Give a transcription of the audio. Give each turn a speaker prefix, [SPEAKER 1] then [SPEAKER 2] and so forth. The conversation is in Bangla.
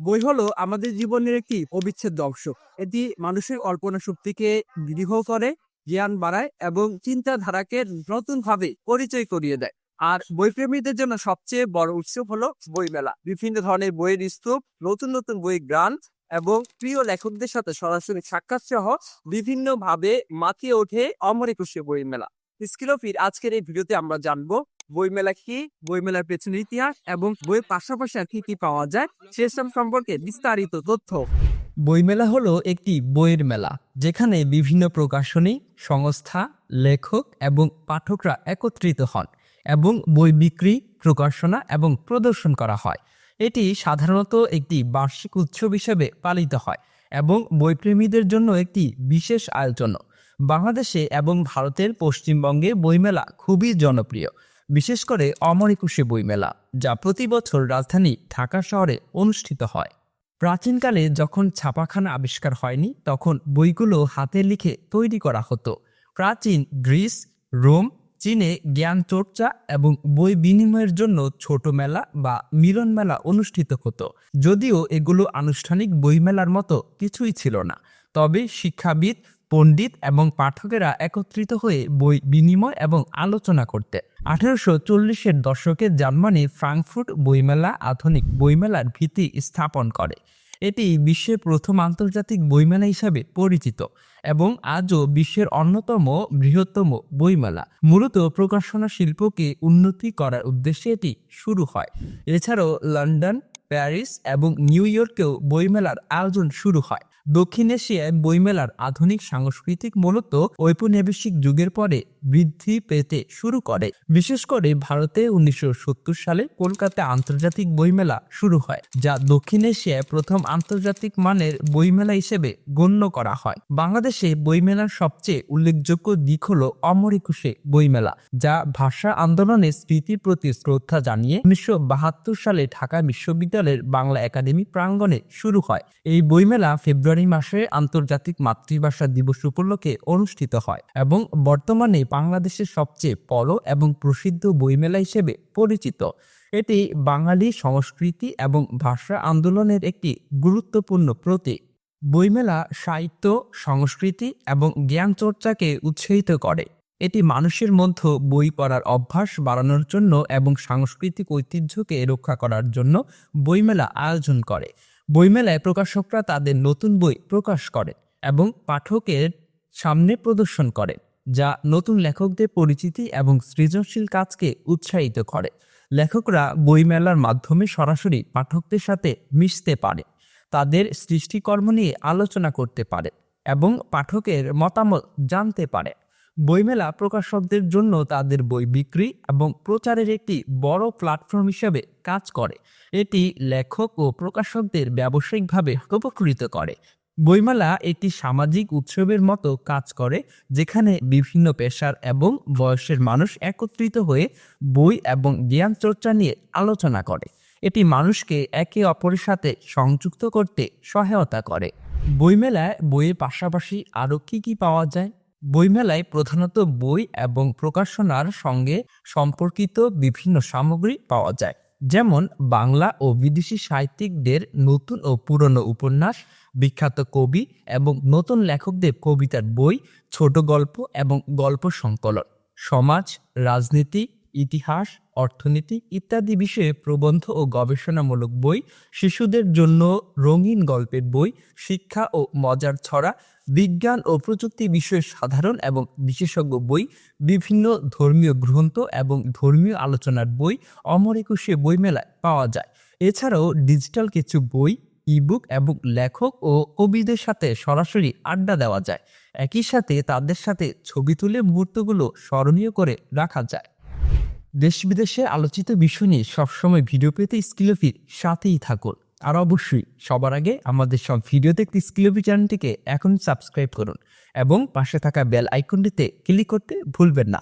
[SPEAKER 1] বই হলো আমাদের জীবনের একটি অবিচ্ছেদ্য অংশ। এটি মানুষের কল্পনা শক্তিকে দৃঢ় করে, জ্ঞান বাড়ায় এবং চিন্তাধারাকে নতুনভাবে পরিচয় করিয়ে দেয়। আর বইপ্রেমীদের জন্য সবচেয়ে বড় উৎসব হলো বইমেলা। বিভিন্ন ধরনের বইয়ের স্তূপ, নতুন নতুন বই গ্রান্ট এবং প্রিয় লেখকদের সাথে সরাসরি সাক্ষাৎ সহ বিভিন্ন ভাবে মাতিয়ে ওঠে অমর একুশে বইমেলা। স্কিলোফির আজকের এই ভিডিওতে আমরা জানবো বইমেলা কি, বইমেলার পেছনের ইতিহাস এবং বইয়ের পাশাপাশি আর কি কি পাওয়া যায় সেসব সম্পর্কে বিস্তারিত তথ্য।
[SPEAKER 2] বইমেলা হলো একটি বইয়ের মেলা যেখানে বিভিন্ন প্রকাশনী সংস্থা, লেখক এবং পাঠকরা একত্রিত হন এবং বই বিক্রি, প্রকাশনা এবং প্রদর্শন করা হয়। এটি সাধারণত একটি বার্ষিক উৎসব হিসেবে পালিত হয় এবং বইপ্রেমীদের জন্য একটি বিশেষ আয়োজন। বাংলাদেশে এবং ভারতের পশ্চিমবঙ্গে বইমেলা খুবই জনপ্রিয়, বিশেষ করে অমর একুশে বইমেলা, যা প্রতি বছর রাজধানী ঢাকা শহরে অনুষ্ঠিত হয়। প্রাচীনকালে যখন ছাপাখানা আবিষ্কার হয়নি, তখন বইগুলো হাতে লিখে তৈরি করা হতো। প্রাচীন গ্রিস, রোম, চীনে জ্ঞান চর্চা এবং বই বিনিময়ের জন্য ছোট মেলা বা মিলন মেলা অনুষ্ঠিত হতো। যদিও এগুলো আনুষ্ঠানিক বইমেলার মতো কিছুই ছিল না, তবে শিক্ষাবিদ, পণ্ডিত এবং পাঠকেরা একত্রিত হয়ে বই বিনিময় এবং আলোচনা করতে 1840-এর দশকে জার্মানি ফ্রাঙ্কফুর্ট বইমেলা আধুনিক বইমেলার ভিত্তি স্থাপন করে। এটি বিশ্বের প্রথম আন্তর্জাতিক বইমেলা হিসাবে পরিচিত এবং আজও বিশ্বের অন্যতম বৃহত্তম বইমেলা। মূলত প্রকাশনা শিল্পকে উন্নতি করার উদ্দেশ্যে এটি শুরু হয়। এছাড়াও লন্ডন, প্যারিস এবং নিউ ইয়র্কেও বইমেলার আয়োজন শুরু হয়। দক্ষিণ এশিয়ায় বইমেলার আধুনিক সাংস্কৃতিক মূলত ঔপনিবেশিক যুগের পরে বৃদ্ধি পেতে শুরু করে। বিশেষ করে ভারতে 1970 সালে কলকাতা আন্তর্জাতিক বইমেলা শুরু হয়, যা দক্ষিণ এশিয়ায় প্রথম আন্তর্জাতিক মানের বইমেলা হিসেবে গণ্য করা হয়। বাংলাদেশে বইমেলার সবচেয়ে উল্লেখযোগ্য দিক হল অমর একুশে বইমেলা, যা ভাষা আন্দোলনের স্মৃতির প্রতি শ্রদ্ধা জানিয়ে 1972 সালে ঢাকা বিশ্ববিদ্যালয়ের বাংলা একাডেমি প্রাঙ্গণে শুরু হয়। এই বইমেলা ফেব্রুয়ারি মাসে আন্তর্জাতিক মাতৃভাষা দিবস উপলক্ষে অনুষ্ঠিত হয় এবং বর্তমানে বাংলাদেশের সবচেয়ে বড় এবং প্রসিদ্ধ বইমেলা হিসেবে পরিচিত। এটি বাঙালি সংস্কৃতি এবং ভাষা আন্দোলনের একটি গুরুত্বপূর্ণ প্রতীক। বইমেলা সাহিত্য, সংস্কৃতি এবং জ্ঞান চর্চাকে উৎসাহিত করে। এটি মানুষের মধ্যে বই পড়ার অভ্যাস বাড়ানোর জন্য এবং সাংস্কৃতিক ঐতিহ্যকে রক্ষা করার জন্য বইমেলা আয়োজন করে। বইমেলায় প্রকাশকরা তাদের নতুন বই প্রকাশ করে এবং পাঠকের সামনে প্রদর্শন করে, যা নতুন লেখকদের পরিচিতি এবং সৃজনশীল কাজকে উৎসাহিত করে। লেখকরা বইমেলার মাধ্যমে সরাসরি পাঠকদের সাথে মিশতে পারে, তাদের সৃষ্টিকর্ম নিয়ে আলোচনা করতে পারে এবং পাঠকের মতামত জানতে পারে। বইমেলা প্রকাশকদের জন্য তাদের বই বিক্রি এবং প্রচারের একটি বড় প্ল্যাটফর্ম হিসেবে কাজ করে। এটি লেখক ও প্রকাশকদের ব্যবসায়িকভাবে উপকৃত করে। বইমেলা একটি সামাজিক উৎসবের মতো কাজ করে, যেখানে বিভিন্ন পেশার এবং বয়সের মানুষ একত্রিত হয়ে বই এবং জ্ঞান চর্চা নিয়ে আলোচনা করে। এটি মানুষকে একে অপরের সাথে সংযুক্ত করতে সহায়তা করে। বইমেলায় বইয়ের পাশাপাশি আরও কি পাওয়া যায়? বইমেলায় প্রধানত বই এবং প্রকাশনার সঙ্গে সম্পর্কিত বিভিন্ন সামগ্রী পাওয়া যায়, যেমন বাংলা ও বিদেশি সাহিত্যিকদের নতুন ও পুরনো উপন্যাস, বিখ্যাত কবি এবং নতুন লেখকদের কবিতার বই, ছোট গল্প এবং গল্প সংকলন, সমাজ, রাজনীতি, ইতিহাস, অর্থনীতি ইত্যাদি বিষয়ে প্রবন্ধ ও গবেষণামূলক বই, শিশুদের জন্য রঙিন গল্পের বই, শিক্ষা ও মজার ছড়া, বিজ্ঞান ও প্রযুক্তি বিষয়ে সাধারণ এবং বিশেষজ্ঞ বই, বিভিন্ন ধর্মীয় গ্রন্থ এবং ধর্মীয় আলোচনার বই অমর একুশে বইমেলায় পাওয়া যায়। এছাড়াও ডিজিটাল কিছু বই, ইবুক এবং লেখক ও কবিদের সাথে সরাসরি আড্ডা দেওয়া যায়। একই সাথে তাদের সাথে ছবি তুলে মুহূর্তগুলো স্মরণীয় করে রাখা যায়। দেশ বিদেশে আলোচিত বিষয় নিয়ে সবসময় ভিডিও পেতে স্কিলোফির সাথেই থাকুন। আর অবশ্যই সবার আগে আমাদের সব ভিডিও দেখতে স্কিলোফি চ্যানেলটিকে এখন সাবস্ক্রাইব করুন এবং পাশে থাকা বেল আইকনটিতে ক্লিক করতে ভুলবেন না।